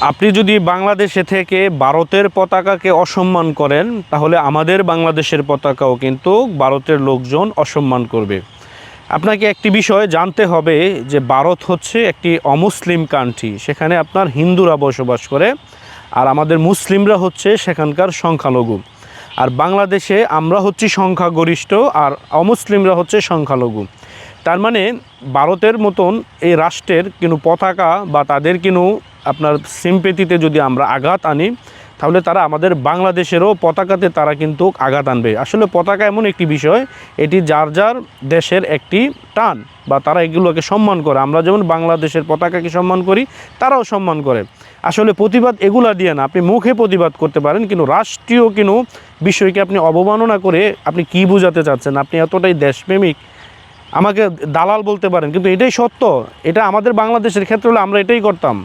আপনি যদি বাংলাদেশে থেকে ভারতের পতাকাকে অসম্মান করেন, তাহলে আমাদের বাংলাদেশের পতাকাও কিন্তু ভারতের লোকজন অসম্মান করবে। আপনাকে একটি বিষয় জানতে হবে যে ভারত হচ্ছে একটি অমুসলিম কান্ট্রি, সেখানে আপনার হিন্দুরা বসবাস করে, আর আমাদের মুসলিমরা হচ্ছে সেখানকার সংখ্যালঘু। আর বাংলাদেশে আমরা হচ্ছি সংখ্যাগরিষ্ঠ আর অমুসলিমরা হচ্ছে সংখ্যালঘু। তার মানে ভারতের মতন এই রাষ্ট্রের কিন্তু পতাকা বা তাদের কিন্তু আপনার সিম্পেথিতে যদি আমরা আঘাত আনি, তাহলে তারা আমাদের বাংলাদেশেরও পতাকাতে তারা কিন্তু আঘাত আনবে। আসলে পতাকা এমন একটি বিষয়, এটি যার যার দেশের একটি টান, বা তারা এগুলোকে সম্মান করে। আমরা যেমন বাংলাদেশের পতাকাকে সম্মান করি, তারাও সম্মান করে। আসলে প্রতিবাদ এগুলা দিয়ে না, আপনি মুখে প্রতিবাদ করতে পারেন, কিন্তু রাষ্ট্রীয় কিন্তু বিষয়কে আপনি অবমাননা করে আপনি কি বোঝাতে চাচ্ছেন? আপনি এতটাই দেশপ্রেমিক, আমাকে দালাল বলতে পারেন, কিন্তু এটাই সত্য। এটা আমাদের বাংলাদেশের ক্ষেত্রে হলে আমরা এটাই করতাম।